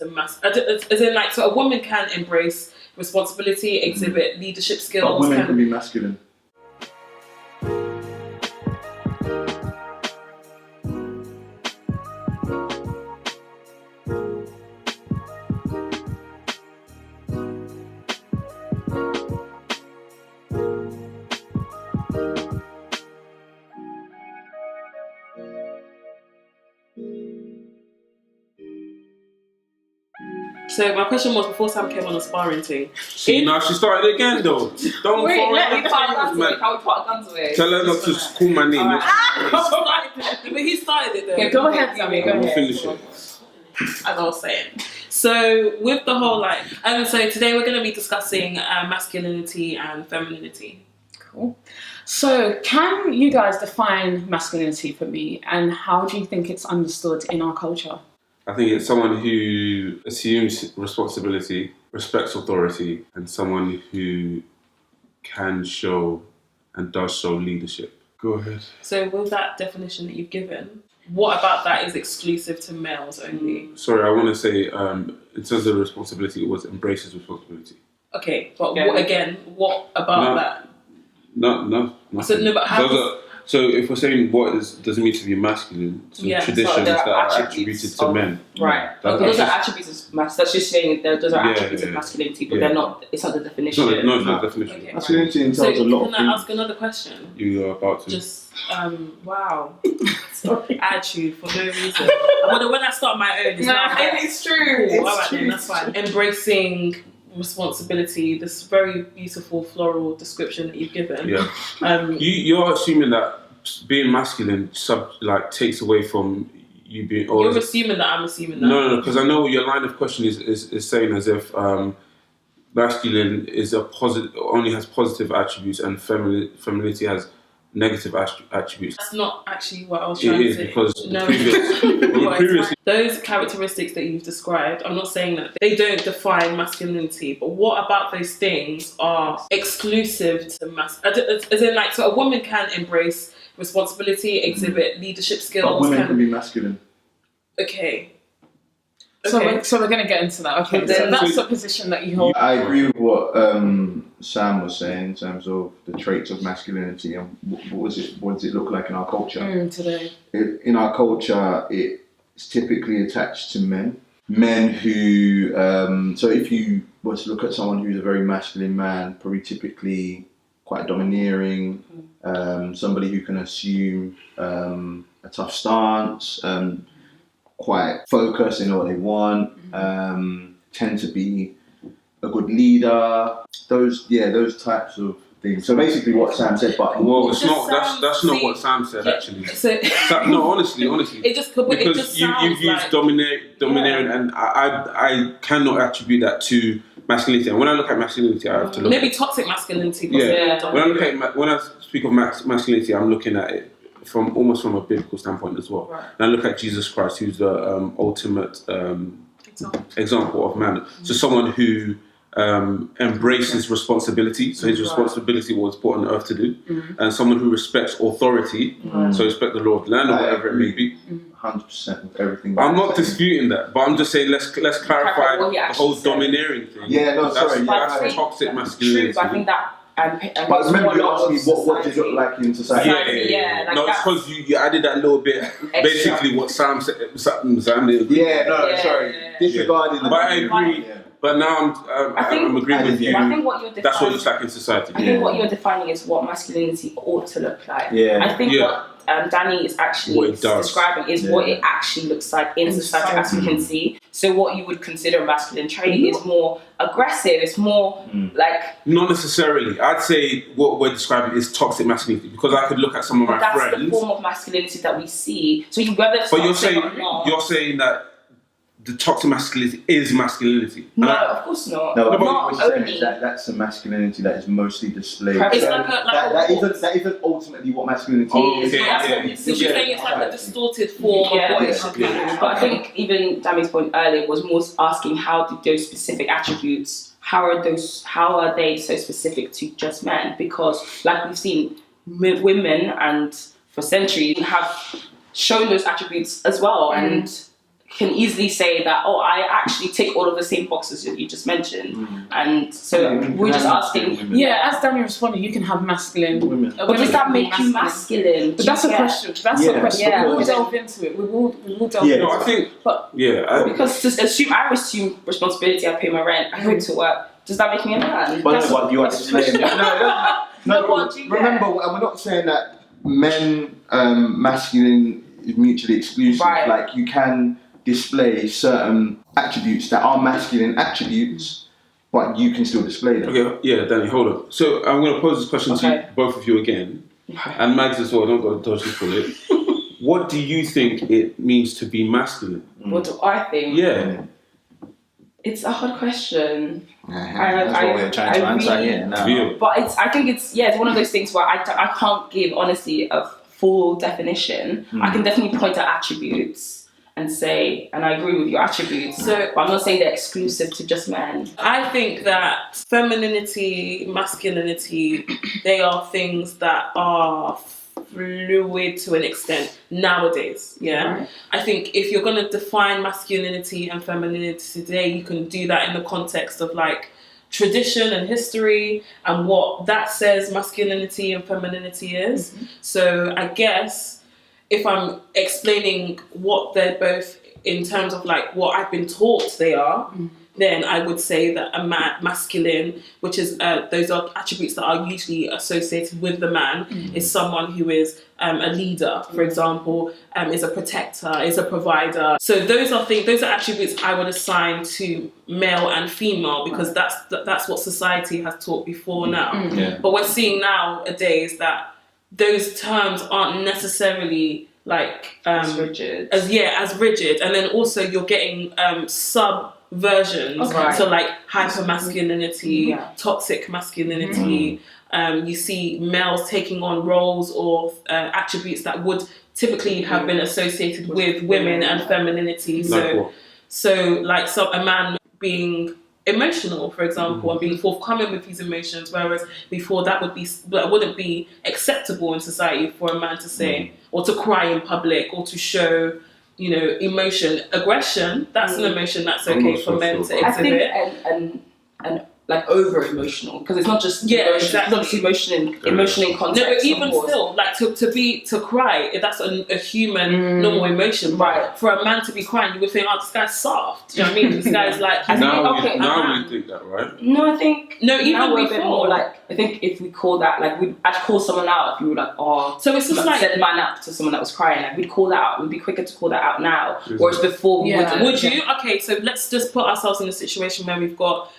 As in, like, so a woman can embrace responsibility, exhibit leadership skills. But women can be masculine. So my question was, before Sam came on a sparring team. See, now she started again though. Don't Wait, fall let in me the put things, guns man. away. Can we put guns away? Tell her not to call my name. But he started it though. Okay, go ahead, Sammy. Go We'll ahead. finish it. As I was saying. So with the whole so today we're going to be discussing masculinity and femininity. Cool. So can you guys define masculinity for me, and how do you think it's understood in our culture? I think it's someone who assumes responsibility, respects authority, and someone who can show and does show leadership. Go ahead. So with that definition that you've given, what about that is exclusive to males only? Sorry, I want to say, in terms of responsibility, it was embraces responsibility. Okay, but what about that? No. So, no, but how so if we're saying what doesn't mean to be masculine, some traditions so that are attributed to men. Right. That- Those are attributes of that's just saying that those are attributes of masculinity, but they're not. It's not the definition. It's not the definition. Okay. Masculinity entails a lot of Can I things. ask another question? You are about to. Just wow. Attitude for no reason. When I start my own, it's not it's true. cool. All right, then that's fine. Embracing responsibility, this very beautiful floral description that you've given. Yeah. You're assuming that being masculine takes away from you being. You're assuming that I'm assuming that. No, because I know your line of question is saying as if masculine is only has positive attributes and femininity has negative attributes. That's not actually what I was trying to say. Because those characteristics that you've described, I'm not saying that they don't define masculinity, but what about those things are exclusive to as in, like, so a woman can embrace responsibility, exhibit leadership skills. But women can be masculine. Okay. So we're going to get into that. Okay, so that's the position that you hold. I agree with what Sam was saying in terms of the traits of masculinity and what does it look like in our culture Today. In our culture, it's typically attached to men. Men who, so if you were to look at someone who's a very masculine man, probably typically quite domineering, somebody who can assume a tough stance, quite focused, know what they want, tend to be a good leader. Those types of things. So basically, what Sam said, but it's not. That's not what Sam said actually. No, honestly, it just because you've used domineering, and I cannot attribute that to masculinity. And when I look at masculinity, I have to look. Maybe toxic masculinity. When I speak of masculinity, I'm looking at it from a biblical standpoint as well. Right. And I look at Jesus Christ, who's the ultimate example of man. So someone who embraces responsibility. So his responsibility was put on earth to do, and someone who respects authority. So respect the law of the land or whatever it may be. 100% with everything. I'm not disputing that, but I'm just saying let's clarify the whole domineering thing. Yeah, no, sorry. That's toxic masculinity. True, but I think that. But remember, you asked me what does it look like in society? Yeah. No, it's because you added that little bit. Extra. Basically, what Sam said. Sam did. Sorry. Disregarding. But I agree. Yeah. But now I'm agreeing with you. I think what you're defining, that's what it's like in society. I think what you're defining is what masculinity ought to look like. Yeah. I think what Danny is actually describing is what it actually looks like in society, as we can see. So what you would consider a masculine trait is more aggressive. It's more like... Not necessarily. I'd say what we're describing is toxic masculinity, because I could look at some of my friends... That's the form of masculinity that we see. So whether it's but you're saying that the toxic masculinity is masculinity. No, of course not. No, not what only. That's a masculinity that is mostly displayed. It's that isn't ultimately what masculinity is. So you're saying it's like a distorted form of what it should be. But I think even Dami's point earlier was more asking how do those specific attributes, how are they so specific to just men? Because like we've seen, women and for centuries have shown those attributes as well, and can easily say that, oh, I actually tick all of the same boxes that you just mentioned. And so we're just asking. Yeah, as Danny responded, you can have masculine women. But does that make you masculine? But that's a question. That's a question. Yeah. We'll delve into it. We will delve into it. No, I think. But because I assume responsibility. I pay my rent. I go to work. Does that make me a man? But that's what you explain. No, do you remember, we're not saying that men, masculine is mutually exclusive. Right. Like, you can display certain attributes that are masculine attributes, but you can still display them. Okay, yeah, Danny, hold on. So I'm going to pose this question to both of you again, and Mags as well. Don't go dodgy for it. What do you think it means to be masculine? What do I think? Yeah. It's a hard question. That's what we're trying to answer here now. But I think it's one of those things where I can't give, honestly, a full definition. I can definitely point at attributes and say, and I agree with your attributes, but I'm not saying they're exclusive to just men. I think that femininity, masculinity, they are things that are fluid to an extent nowadays. Right. I think if you're going to define masculinity and femininity today, you can do that in the context of like tradition and history and what that says masculinity and femininity is. So I guess if I'm explaining what they're both in terms of like what I've been taught they are, then I would say that a masculine, which is those are attributes that are usually associated with the man, is someone who is a leader, for example, is a protector, is a provider. So those are attributes I would assign to male and female because that's what society has taught before now. But we're seeing nowadays that those terms aren't necessarily like as rigid, and then also you're getting subversions, so like hyper masculinity, toxic masculinity. You see males taking on roles or attributes that would typically have been associated with women and femininity. So a man being emotional, for example, and being forthcoming with his emotions, whereas before that wouldn't be acceptable in society for a man to say or to cry in public or to show, emotion. Aggression, that's an emotion that's okay for men to exhibit. I think and like over emotional, because it's not just emotion in context. No, but even still, like to cry, that's a human normal emotion. Right. For a man to be crying, you would think, oh, this guy's soft. Do you know what I mean? This guy's like now we think that, right? No, I think even we're before. A bit more like, I think if we call that, like, I'd call someone out if you were like, oh, so it's just like said man up to someone that was crying, like we'd call that out. We'd be quicker to call that out now, whereas before we wouldn't. Would you? Okay, so let's just put ourselves in a situation where we've got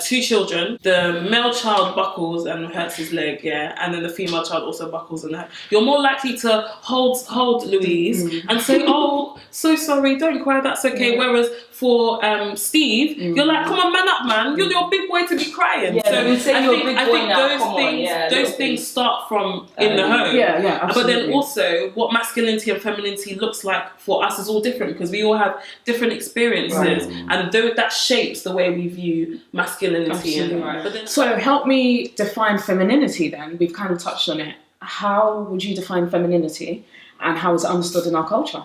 2 children. The male child buckles and hurts his leg, and then the female child also buckles and hurts. You're more likely to hold Louise and say, "Oh, so sorry, don't cry, that's okay." Whereas for Steve, you're like, "Come on, man up, man! You're your big boy to be crying." Yeah, so I think those things start from in the home. Absolutely. But then also, what masculinity and femininity looks like for us is all different because we all have different experiences, and that shapes the way we view masculinity. But then, so help me define femininity then. We've kind of touched on it. How would you define femininity and how is it understood in our culture?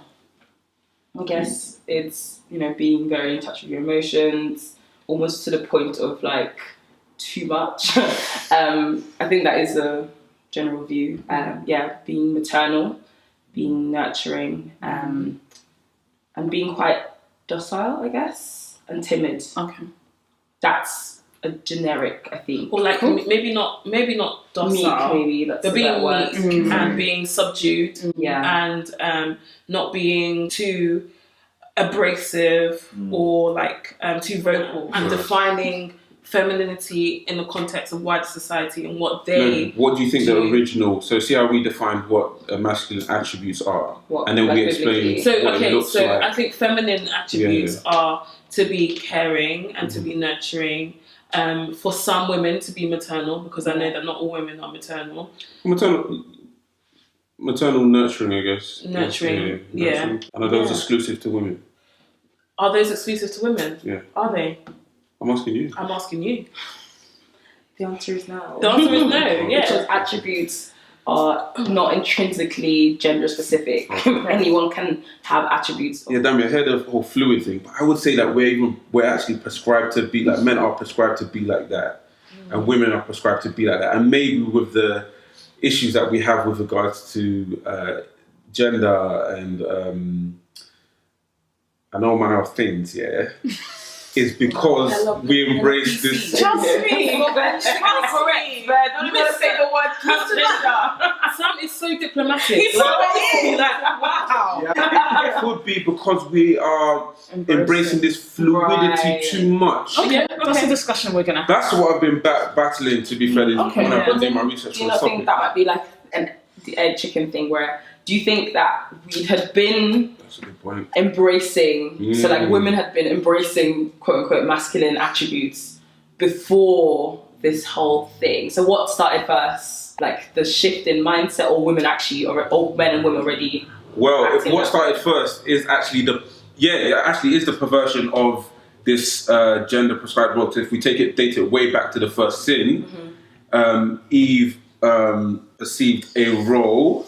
I guess it's, being very in touch with your emotions, almost to the point of like too much. I think that is a general view. Being maternal, being nurturing, and being quite docile, I guess, and timid. Okay. That's a generic, I think. Or like maybe not docile, meek, maybe that's but being word. meek and being subdued, and not being too abrasive or like too vocal, and defining femininity in the context of wider society and what they. What do you think the original? So see how we defined what masculine attributes are, and then we explain what it looks like. I think feminine attributes are to be caring and to be nurturing. For some women to be maternal, because I know that not all women are maternal. Maternal nurturing, I guess. Nurturing. And are those exclusive to women? Are those exclusive to women? Yeah. Are they? I'm asking you. I'm asking you. The answer is no. The answer is no. Because attributes are not intrinsically gender specific. Anyone can have attributes. Yeah, damn, you heard of the whole fluid thing, but I would say that we're actually prescribed to be like, men are prescribed to be like that, and women are prescribed to be like that, and maybe with the issues that we have with regards to gender and all manner of things, is because we embrace this. Trust me. Correct, but don't even say the word transgender. Sam is so diplomatic. He's so is. wow. It could be because we are embracing this fluidity too much. Okay, that's a discussion we're gonna have. That's what I've been battling, to be fair, when I've been doing my research Do on you this not think topic. that might be like a chicken thing where, do you think that we had been That's a good point. embracing, so like women had been embracing quote unquote masculine attributes before this whole thing? So what started first? Like the shift in mindset, or women actually, or men and women already? Well, what started first is actually the perversion of this gender prescribed role. So if we date it way back to the first sin, Eve perceived a role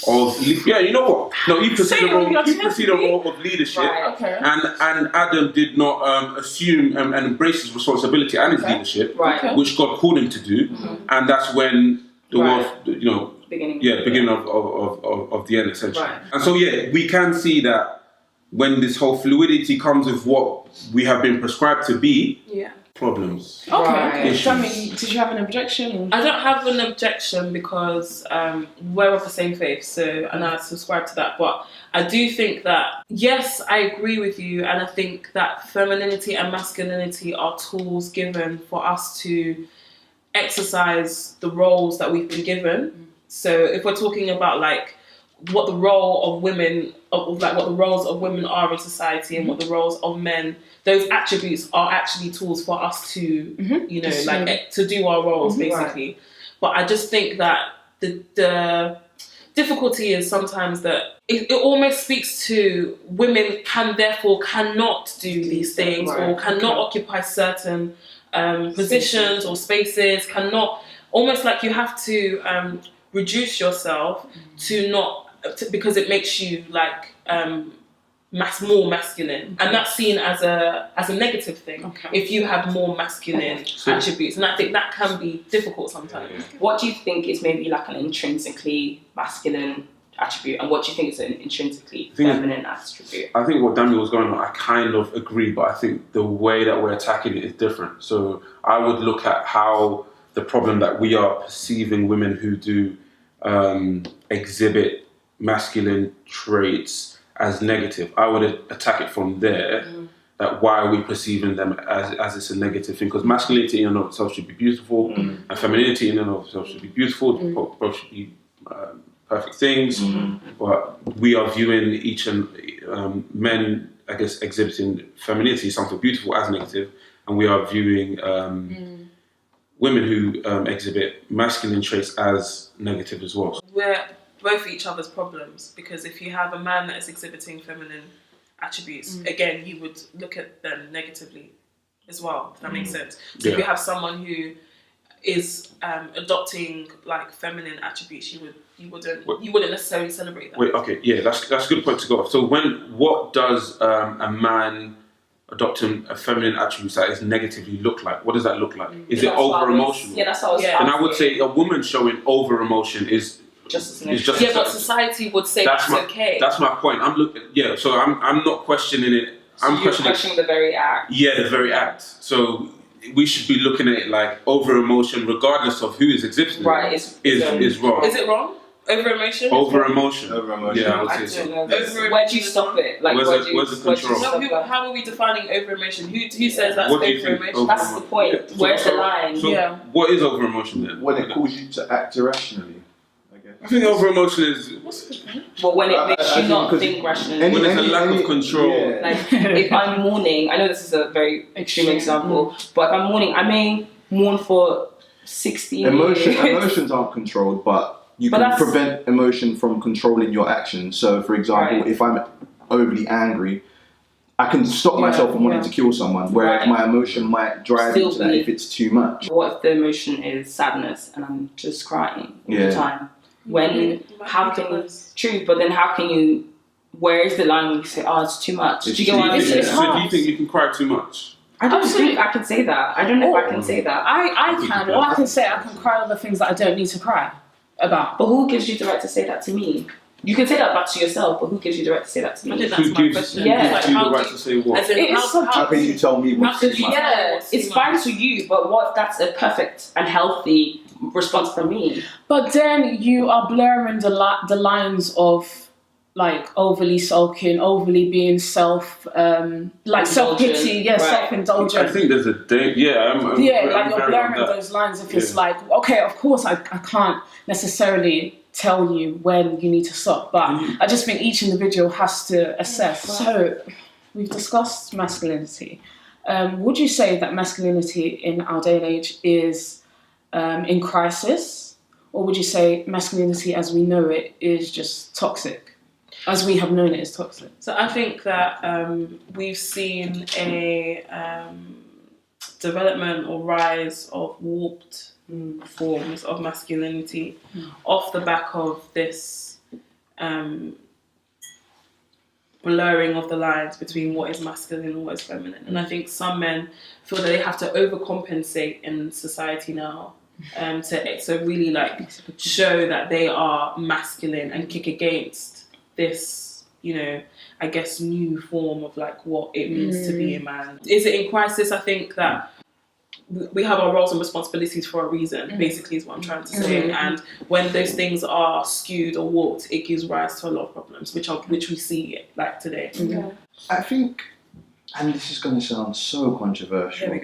of you know what? No, Eve perceived a role of leadership, and Adam did not assume and embrace his responsibility and his leadership, which God called him to do, and that's when the world, beginning of the end, essentially. And so we can see that when this whole fluidity comes with what we have been prescribed to be, problems. Okay. Sammy, did you have an objection? I don't have an objection because we're of the same faith, and I subscribe to that. But I do think that, yes, I agree with you, and I think that femininity and masculinity are tools given for us to exercise the roles that we've been given. So if we're talking about like what the role of women, like what the roles of women are in society and what the roles of men, those attributes are actually tools for us to, to do our roles, basically. But I just think that the difficulty is sometimes that it almost speaks to women cannot do these things, or cannot occupy certain positions or spaces, almost like you have to reduce yourself because it makes you like more masculine, and that's seen as a negative thing if you have more masculine attributes, and I think that can be difficult sometimes. What do you think is maybe like an intrinsically masculine attribute, and what do you think is an intrinsically feminine attribute? I think what Daniel was going on, I kind of agree, but I think the way that we're attacking it is different. So I would look at how the problem that we are perceiving women who do exhibit masculine traits as negative. I would attack it from there. That why are we perceiving them as it's a negative thing? Because masculinity in and of itself should be beautiful, and femininity in and of itself should be beautiful. Both should be perfect things. But we are viewing each men, I guess, exhibiting femininity, something beautiful, as negative, and we are viewing women who exhibit masculine traits as negative as well. We're both each other's problems, because if you have a man that is exhibiting feminine attributes, again, you would look at them negatively as well, if that makes sense. So if you have someone who is adopting like feminine attributes, you wouldn't necessarily celebrate that. That's a good point to go off. So what does a man adopting a feminine attribute that is negatively look like? What does that look like? Is it over emotional? That's what I was And I would say a woman showing over emotion is just but society would say that's okay. That's my point. So I'm not questioning it. You're questioning the very act. Yeah, the very act. So we should be looking at it like over emotion, regardless of who is exhibiting. Right, is wrong. Is it wrong? Over emotion? Over emotion. Yeah, I would say so. Where do you stop it? Like, where's the control? How are we defining over emotion? Who says that's What over do you think emotion? That's the point. Where's the line? So what is over emotion then? When it calls you to act irrationally, I guess. I think over emotion is Well, when it makes you not think rationally. when there's a lack of control. Yeah. Like, if I'm mourning, I know this is a very extreme example, but if I'm mourning, I may mourn for 16 years. Emotions aren't controlled, but you can prevent emotion from controlling your actions. So, for example, if I'm overly angry, I can stop myself from wanting to kill someone, whereas my emotion might drive me to that if it's too much. What if the emotion is sadness and I'm just crying all the time? When how can you true? But then how can you? Where is the line when you say, "Oh, it's too much"? Do you get what I mean? It's hard. Do you think you can cry too much? I don't think I can say that. I don't know if I can say that. I can. Or I can say I can cry over things that I don't need to cry about. But who gives you the right to say that to me? You can say that back to yourself, but who gives you the right to say that to me? I think that's my question. Yeah. Like, you how the right do to say what? as in, It is How can you tell me what's too much? Yeah, it's fine to you, but what if that's a perfect and healthy response from me? But then you are blurring the lines of like overly sulking, overly being like self-pity, Right. self-indulgent. I think there's a like you're blurring those lines if it's like, okay, of course I can't necessarily tell you when you need to stop, but I just think each individual has to assess. So we've discussed masculinity. Would you say that masculinity in our day and age is in crisis, or would you say masculinity as we know it is just toxic? As we have known it is toxic. So I think that we've seen a development or rise of warped forms of masculinity off the back of this blurring of the lines between what is masculine and what is feminine. And I think some men feel that they have to overcompensate in society now to really like show that they are masculine and kick against this, I guess, new form of like what it means to be a man. Is it in crisis? I think that we have our roles and responsibilities for a reason, basically is what I'm trying to say. And when those things are skewed or warped, it gives rise to a lot of problems, which we see like today. I think, and this is going to sound so controversial. There we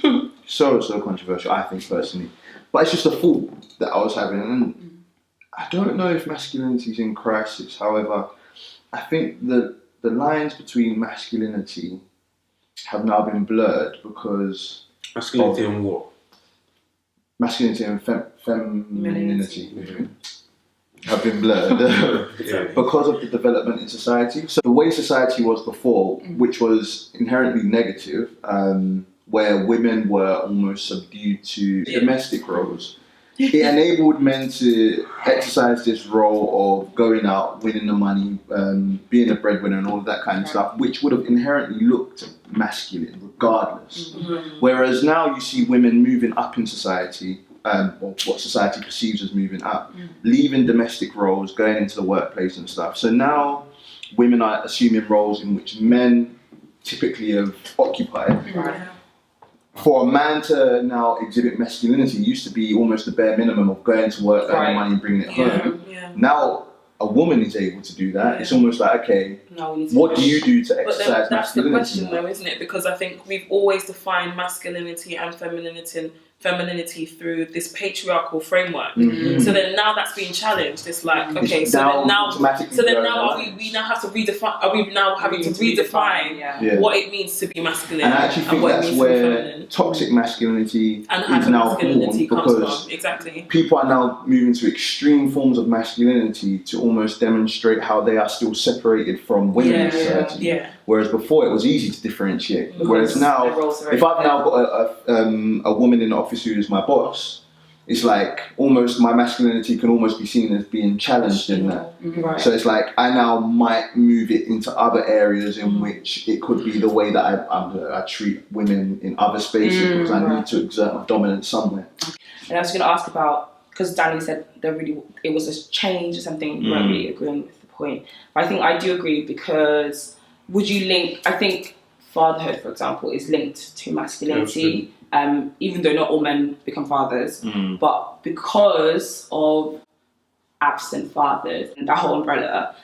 go. So controversial, I think, personally. But it's just a thought that I was having. And I don't know if masculinity is in crisis. However, I think that the lines between masculinity have now been blurred because... Masculinity and what? Masculinity and femininity have been blurred because of the development in society. So the way society was before, which was inherently negative, where women were almost subdued to domestic roles, it enabled men to exercise this role of going out, winning the money, being a breadwinner and all of that kind of stuff, which would have inherently looked masculine regardless. Whereas now you see women moving up in society, or what society perceives as moving up, leaving domestic roles, going into the workplace and stuff. So now women are assuming roles in which men typically have occupied. For a man to now exhibit masculinity used to be almost the bare minimum of going to work, earning money, bringing it home. Now a woman is able to do that. It's almost like, okay, what do you do to exercise masculinity? That's the question though, isn't it? Because I think we've always defined masculinity and femininity through this patriarchal framework. So then now that's being challenged. It's like, okay, so then now we now have to redefine. Are we now having to redefine what it means to be masculine? And I actually think that's where toxic masculinity is now born, because people are now moving to extreme forms of masculinity to almost demonstrate how they are still separated from women in society. Whereas before it was easy to differentiate. Whereas now, if I've now got a woman in the office who is my boss, it's like almost my masculinity can almost be seen as being challenged in that. So it's like I now might move it into other areas in which it could be the way that I treat women in other spaces because I need to exert my dominance somewhere. And I was going to ask about, because Danny said it was a change or something. You weren't really agreeing with the point, but I think I do agree, because would you link? I think fatherhood, for example, is linked to masculinity. Even though not all men become fathers, but because of absent fathers and that whole umbrella,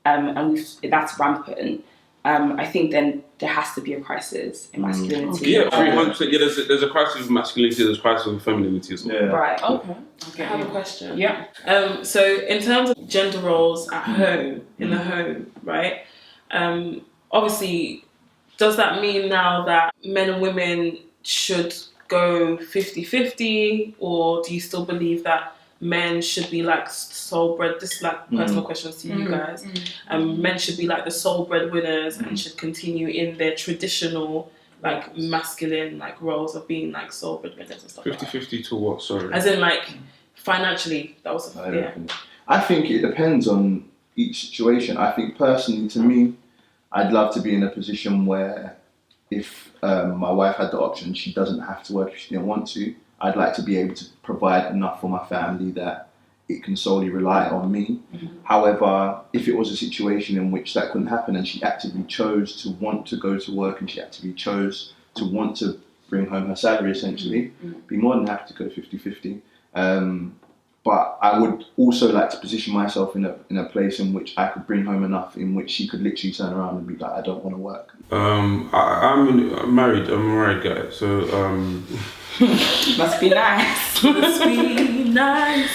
and that's rampant, I think then there has to be a crisis in masculinity. 300%. Yeah, there's a crisis of masculinity, there's a crisis of femininity as well. Right. Okay. I have a question. Yeah. So in terms of gender roles at home, in the home, right? Obviously, does that mean now that men and women should go 50-50, or do you still believe that men should be like sole bread? This is like personal questions to you guys. Men should be like the sole breadwinners and should continue in their traditional like masculine like roles of being like sole breadwinners and stuff. 50-50 to what? Sorry. As in like financially. That was I think it depends on each situation. I think personally, to me, I'd love to be in a position where if my wife had the option, she doesn't have to work if she didn't want to. I'd like to be able to provide enough for my family that it can solely rely on me. However, if it was a situation in which that couldn't happen and she actively chose to want to go to work and she actively chose to want to bring home her salary, essentially, be more than happy to go 50-50. But I would also like to position myself in a place in which I could bring home enough in which she could literally turn around and be like, I don't want to work. I'm a married guy, so Must be nice. Must be nice.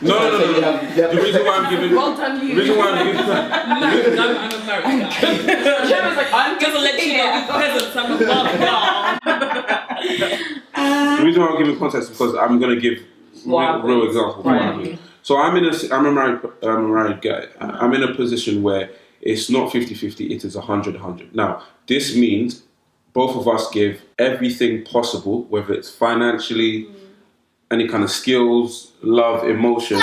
No. The reason why I'm giving. Well done, you. The reason why I'm giving. No, I'm a married guy. Trevor's like, I'm gonna let you know peasants. I'm a The reason why I'm giving context is because I'm gonna give real example. Right. So I'm a married guy. I'm in a position where it's not 50-50. It is 100-100. Now this means both of us give everything possible, whether it's financially, any kind of skills, love, emotion.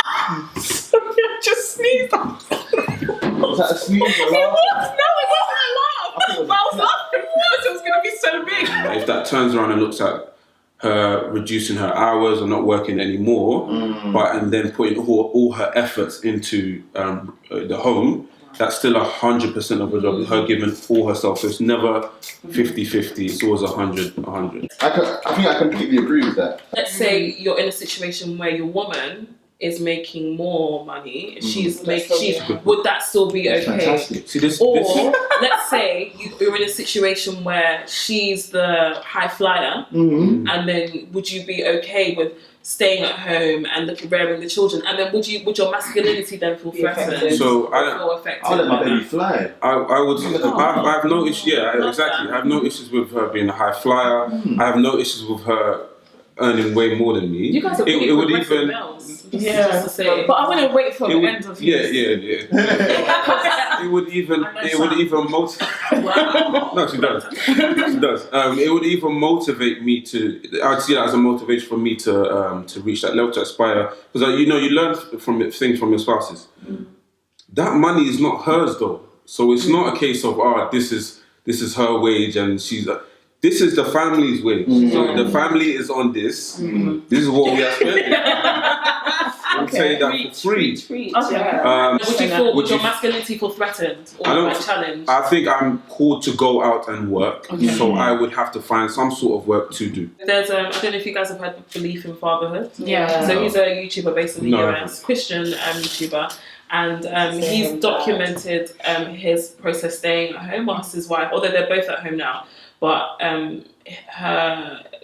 Just sneezed. Was that a sneeze or It laugh? was. No, it wasn't a laugh. But I was laughing because it was going to be so big. If that turns around and looks at her reducing her hours or not working anymore, and then putting all her efforts into the home, that's still 100% of her job. Her giving all herself. So it's never 50-50. It's always 100-100. I think I completely agree with that. Let's say you're in a situation where your woman is making more money. Would that still be okay? Fantastic. See, this. Let's say you're in a situation where she's the high flyer, and then would you be okay with staying at home and rearing the children? And then would your masculinity then feel threatened? So I'll let my baby fly. I would. I have no issue. Yeah, exactly. I have no issues with her being a high flyer. I have no issues with her earning way more than me. You guys are really progressive males. Yeah, but I wouldn't wait for the end of it. Yeah. It would even motivate. Wow. No, she does. It would even motivate me to. I'd see that as a motivation for me to reach that level, to aspire. Because you learn things from your spouses. That money is not hers though, so it's not a case of this is her wage and she's. This is the family's wage. So the family is on this. This is what we are spending. I'm saying that for free. Okay. Would your masculinity feel threatened or challenged? I think I'm called to go out and work, so I would have to find some sort of work to do. There's I don't know if you guys have heard of Belief in Fatherhood. Yeah. So he's a YouTuber based in the US, Christian YouTuber. And he's documented his process staying at home whilst his wife, although they're both at home now, but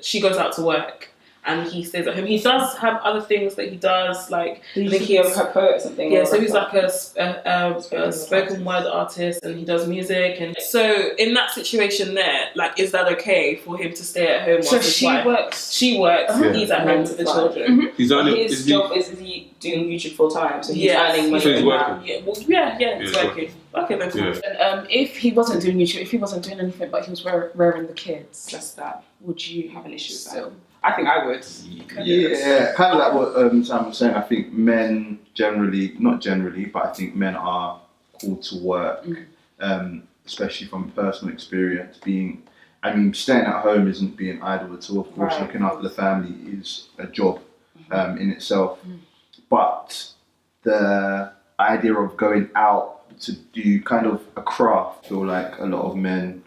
she goes out to work and he stays at home. He does have other things that he does, like I think he has a poet or something. Yeah, so he's like a spoken word artist and he does music. And so in that situation there, like, is that okay for him to stay at home? So she works. She works. He's at home with the children. His job is he doing YouTube full time? So he's earning money. So he's working. He's working. Okay, that's cool. And if he wasn't doing YouTube, if he wasn't doing anything, but he was rearing the kids, just that, would you have an issue with that? I think I would. Yeah, kind of like what Sam was saying. I think men not generally, but I think men are called to work, especially from personal experience. Staying at home isn't being idle at all. Of course, looking after the family is a job in itself. But the idea of going out to do kind of a craft, I feel like a lot of men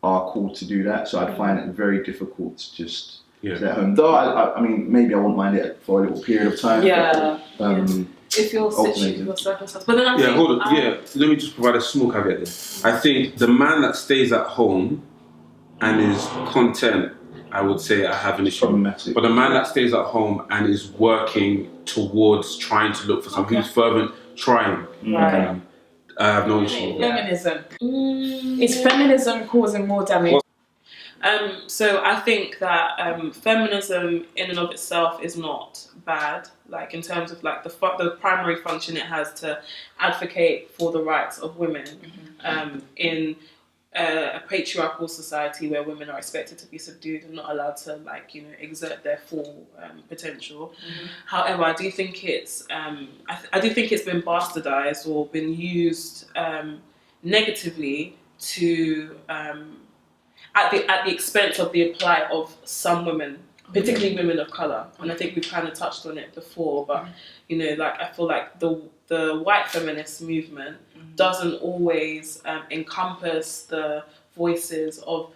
are called to do that, so I'd find it very difficult to just stay at home. Though I mean, maybe I won't mind it for a little period of time. If you're situated your circumstance, but then I think, hold on. Let me just provide a small caveat there. I think the man that stays at home and is content, I would say I have an issue. Problematic. But the man that stays at home and is working towards trying to look for something, who's fervent, trying. Right. I have no issue with that. Feminism. Is feminism causing more damage? So I think that feminism in and of itself is not bad, like in terms of like the primary function it has to advocate for the rights of women in a patriarchal society where women are expected to be subdued and not allowed to, like, you know, exert their full potential. However, I do think it's I do think it's been bastardized or been used negatively to at the expense of the plight of some women, particularly women of colour. And I think we've kind of touched on it before, but you know, like, I feel like the white feminist movement doesn't always encompass the voices of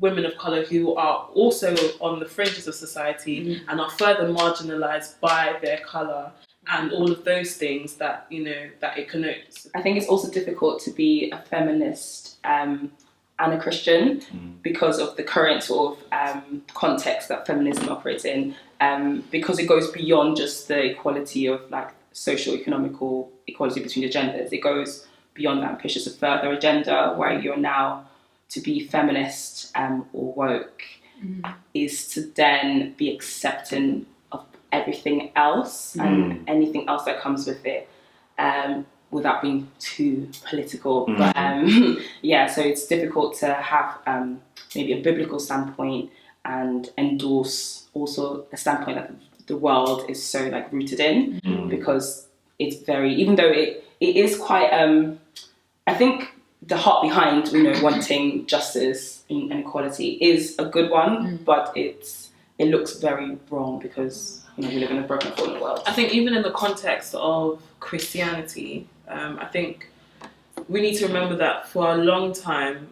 women of colour who are also on the fringes of society and are further marginalised by their colour and all of those things that, you know, that it connotes. I think it's also difficult to be a feminist and a Christian because of the current sort of context that feminism operates in, because it goes beyond just the equality of, like, socio-economical equality between the genders. It goes beyond that and pushes a further agenda where you're now to be feminist or woke is to then be accepting of everything else and anything else that comes with it, without being too political. But yeah, so it's difficult to have maybe a biblical standpoint and endorse also a standpoint that the world is so, like, rooted in, because it's very, even though it is quite, I think the heart behind, you know, wanting justice and equality is a good one, but it looks very wrong because, you know, we live in a broken, fallen world. I think even in the context of Christianity, I think we need to remember that for a long time,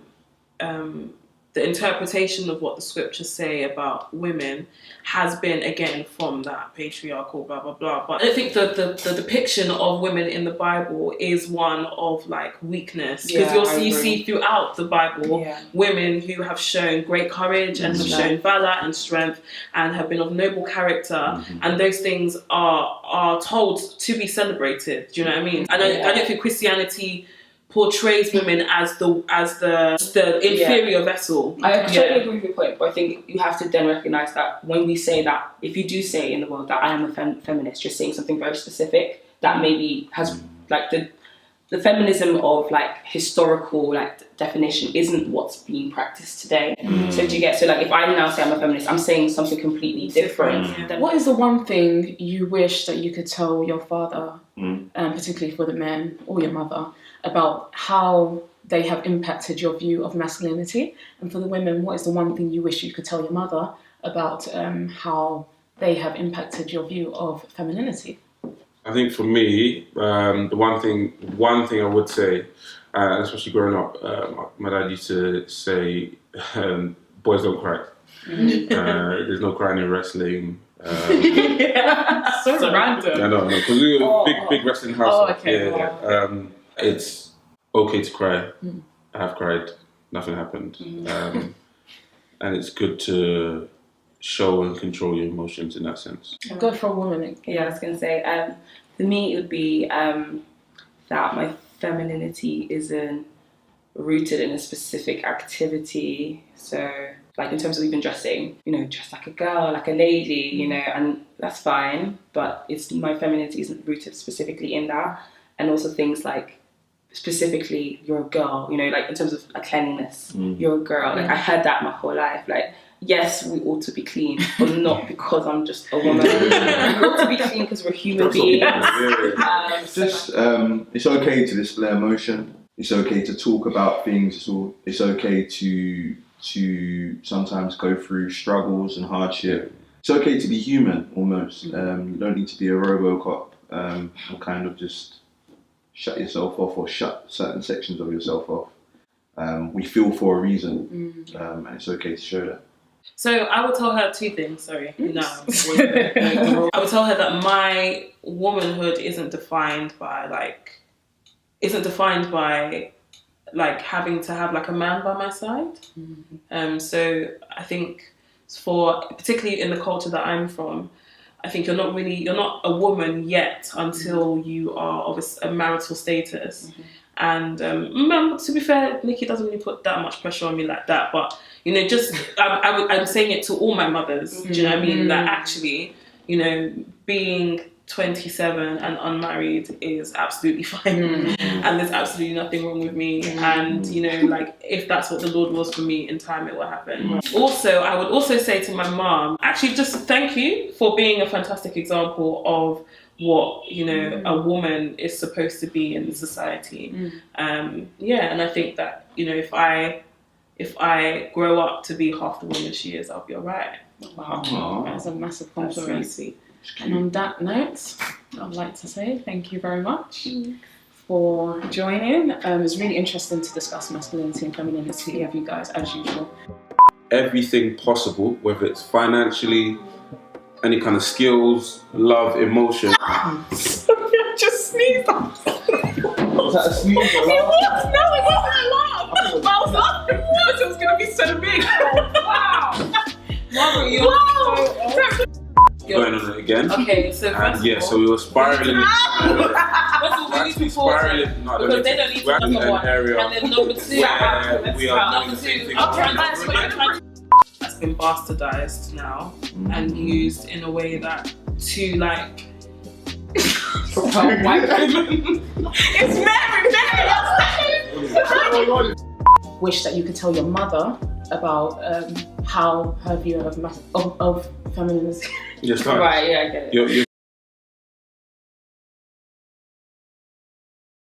the interpretation of what the scriptures say about women has been, again, from that patriarchal blah blah blah. But I think the depiction of women in the Bible is one of, like, weakness, because you see throughout the Bible women who have shown great courage and have shown valor and strength and have been of noble character, and those things are told to be celebrated. Do you know what I mean? And I don't think Christianity portrays women as the inferior vessel. I totally agree with your point, but I think you have to then recognise that when we say that, if you do say in the world that I am a feminist, you're saying something very specific that maybe has, like, the feminism of, like, historical, like, definition isn't what's being practiced today. So do you get, so, like, if I now say I'm a feminist, I'm saying something completely different. What is the one thing you wish that you could tell your father, particularly for the men, or your mother, about how they have impacted your view of masculinity? And for the women, what is the one thing you wish you could tell your mother about how they have impacted your view of femininity? I think for me, the one thing I would say, especially growing up, my dad used to say, boys don't cry. There's no crying in wrestling. So random. I know, because we were a big wrestling house. It's okay to cry. I have cried. Nothing happened. And it's good to show and control your emotions in that sense. Good for a woman. Yeah, I was going to say, for me, it would be that my femininity isn't rooted in a specific activity. So, like, in terms of even dressing, you know, dress like a girl, like a lady, you know, and that's fine. But my femininity isn't rooted specifically in that. And also things like, specifically, you're a girl, you know, like, in terms of, like, cleanliness, you're a girl. Like, I heard that my whole life. Like, yes, we ought to be clean, but not because I'm just a woman. We ought to be clean because we're human beings. It's okay to display emotion. It's okay to talk about things. It's okay to sometimes go through struggles and hardship. It's okay to be human, almost. You don't need to be a RoboCop and kind of just shut yourself off or shut certain sections of yourself off. We feel for a reason, and it's okay to show that. So I would tell her two things. Sorry, no. I would tell her that my womanhood isn't defined by having to have, like, a man by my side. So I think particularly in the culture that I'm from, I think you're not a woman yet until you are of a marital status. And to be fair, Nikki doesn't really put that much pressure on me like that. But, you know, just I'm saying it to all my mothers. Do you know what I mean? That actually, you know, being 27 and unmarried is absolutely fine, and there's absolutely nothing wrong with me, and you know, like, if that's what the Lord was for me, in time it will happen. Also, I would also say to my mom, actually, just thank you for being a fantastic example of what, you know, a woman is supposed to be in society. Yeah, and I think that, you know, if I grow up to be half the woman she is, I'll be alright. Wow, that's a massive That's compliment. really sweet. And on that note, I'd like to say thank you very much for joining. It's really interesting to discuss masculinity and femininity with you guys, as usual. Everything possible, whether it's financially, any kind of skills, love, emotion. Sorry, I just sneezed. Was that a sneeze or It was, no, it wasn't a laugh. I was laughing because it was going to be so big. Wow. Margaret, you're Going on it again. Okay, so first And yeah, so we were spiraling. first of all, we need to pause spiraling. No, because they don't need to we're in number an one. area And then number two, where we are doing number the same two, thing. that's been bastardized now and used in a way that to like propel white women. It's very wish that you could tell your mother about how her view of feminism. Just like, Right, yeah, I get it. you're